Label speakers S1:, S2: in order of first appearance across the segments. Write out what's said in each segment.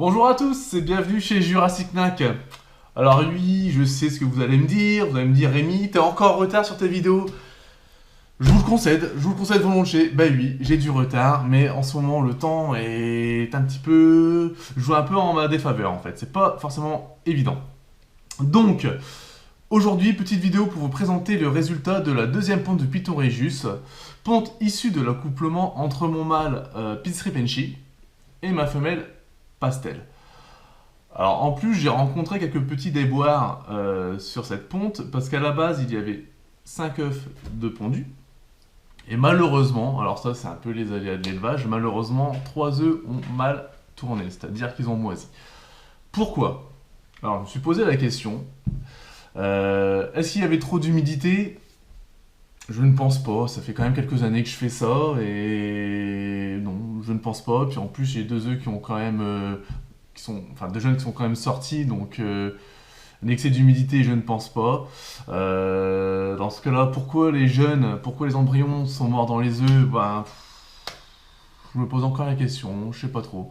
S1: Bonjour à tous et bienvenue chez Jurassic Knack. Alors oui, je sais ce que vous allez me dire Rémi, t'es encore en retard sur tes vidéos. Je vous le concède volontiers. Bah oui, j'ai du retard, mais en ce moment le temps est un petit peu... joue un peu en ma défaveur en fait, c'est pas forcément évident. Donc, aujourd'hui, petite vidéo pour vous présenter le résultat de la deuxième ponte de Python Regius, ponte issue de l'accouplement entre mon mâle Pinstripenchi et ma femelle Pastel. Alors en plus, j'ai rencontré quelques petits déboires sur cette ponte parce qu'à la base, il y avait 5 œufs de pondus. Et malheureusement, alors ça c'est un peu les aléas de l'élevage, malheureusement 3 œufs ont mal tourné, c'est-à-dire qu'ils ont moisi. Pourquoi? Alors je me suis posé la question, est-ce qu'il y avait trop d'humidité? Je ne pense pas, ça fait quand même quelques années que je fais ça et non, je ne pense pas. Puis en plus, j'ai 2 œufs qui ont quand même, enfin 2 jeunes qui sont quand même sortis, donc un excès d'humidité, je ne pense pas. Dans ce cas-là, pourquoi les embryons sont morts dans les œufs? Ben, je me pose encore la question, je sais pas trop.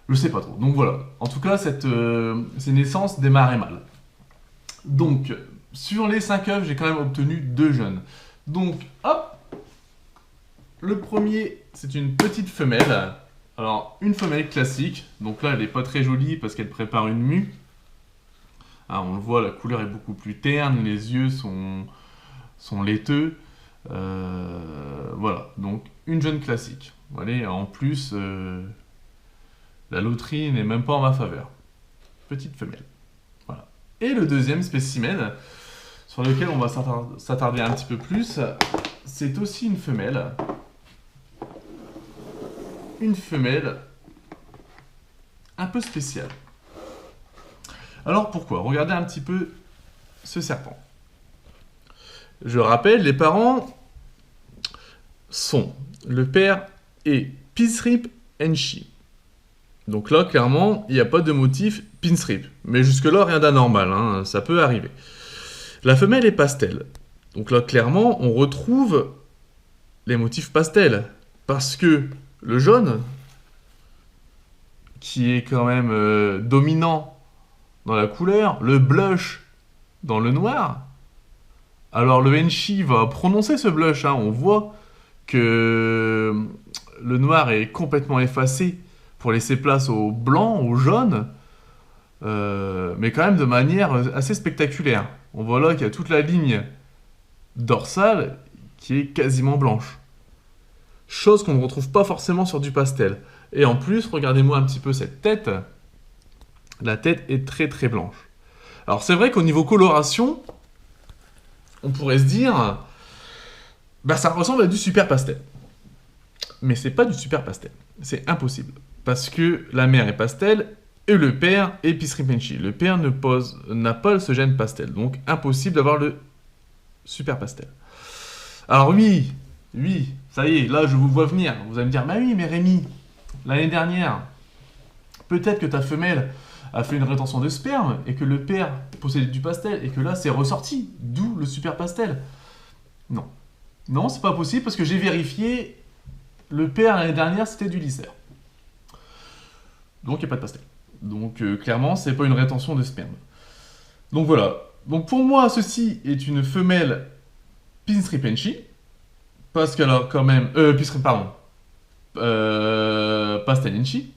S1: Je sais pas trop. Donc voilà. En tout cas, ces naissances démarraient mal. Donc, sur les 5 œufs, j'ai quand même obtenu 2 jeunes. Donc, hop, le premier, c'est une petite femelle. Alors, une femelle classique. Donc là, elle n'est pas très jolie parce qu'elle prépare une mue. Ah, on le voit, la couleur est beaucoup plus terne, les yeux sont laiteux. Voilà, donc une jeune classique. Voilà, en plus, la loterie n'est même pas en ma faveur. Petite femelle. Voilà. Et le deuxième spécimen, sur lequel on va s'attarder un petit peu plus, c'est aussi une femelle. Une femelle un peu spéciale. Alors pourquoi? Regardez un petit peu ce serpent. Je rappelle, les parents sont, le père est Pinstrip Enchi. Donc là, clairement, il n'y a pas de motif pinstrip. Mais jusque-là, rien d'anormal, hein, ça peut arriver. La femelle est pastel. Donc là, clairement, on retrouve les motifs pastel. Parce que le jaune, qui est quand même dominant dans la couleur, le blush dans le noir, alors le Enchi va prononcer ce blush, hein. On voit que le noir est complètement effacé pour laisser place au blanc, au jaune, mais quand même de manière assez spectaculaire. On voit là qu'il y a toute la ligne dorsale qui est quasiment blanche. Chose qu'on ne retrouve pas forcément sur du pastel. Et en plus, regardez-moi un petit peu cette tête. La tête est très très blanche. Alors c'est vrai qu'au niveau coloration, on pourrait se dire, bah ça ressemble à du super pastel. Mais c'est pas du super pastel. C'est impossible. Parce que la mère est pastel et le père est Pinstripenchi. Le père n'a pas ce gène pastel. Donc impossible d'avoir le super pastel. Alors oui, ça y est, là je vous vois venir. Vous allez me dire, bah oui, mais Rémi, l'année dernière, peut-être que ta femelle a fait une rétention de sperme et que le père possédait du pastel et que là c'est ressorti, d'où le super pastel. Non. Non, c'est pas possible parce que j'ai vérifié, le père l'année dernière c'était du lycère. Donc il n'y a pas de pastel. Donc clairement, c'est pas une rétention de sperme. Donc voilà. Donc pour moi, ceci est une femelle Pinstripenchi parce qu'elle a quand même... Pastelenchi.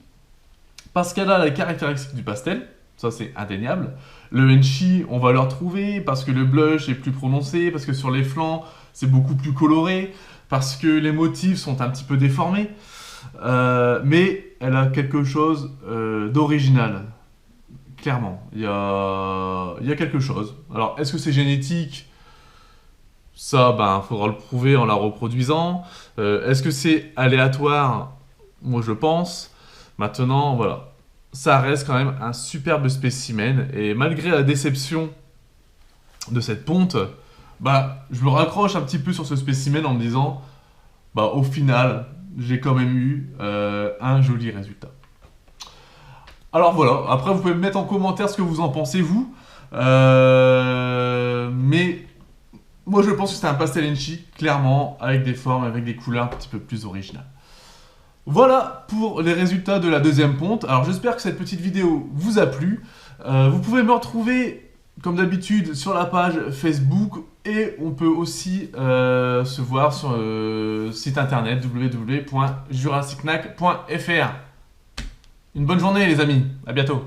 S1: Parce qu'elle a les caractéristiques du pastel, ça c'est indéniable. Le Enchi, on va le retrouver parce que le blush est plus prononcé, parce que sur les flancs, c'est beaucoup plus coloré, parce que les motifs sont un petit peu déformés. Mais elle a quelque chose d'original. Clairement, il y a quelque chose. Alors, est-ce que c'est génétique? Ça, ben, faudra le prouver en la reproduisant. Est-ce que c'est aléatoire? Moi, je pense. Maintenant, voilà. Ça reste quand même un superbe spécimen. Et malgré la déception de cette ponte, bah, je me raccroche un petit peu sur ce spécimen en me disant, bah, au final, j'ai quand même eu un joli résultat. Alors voilà, après vous pouvez me mettre en commentaire ce que vous en pensez vous. Mais moi je pense que c'est un pastel Enchi, clairement, avec des formes, avec des couleurs un petit peu plus originales. Voilà pour les résultats de la deuxième ponte. Alors j'espère que cette petite vidéo vous a plu. Vous pouvez me retrouver comme d'habitude sur la page Facebook et on peut aussi se voir sur le site internet www.jurassicnac.fr. Une bonne journée les amis, à bientôt.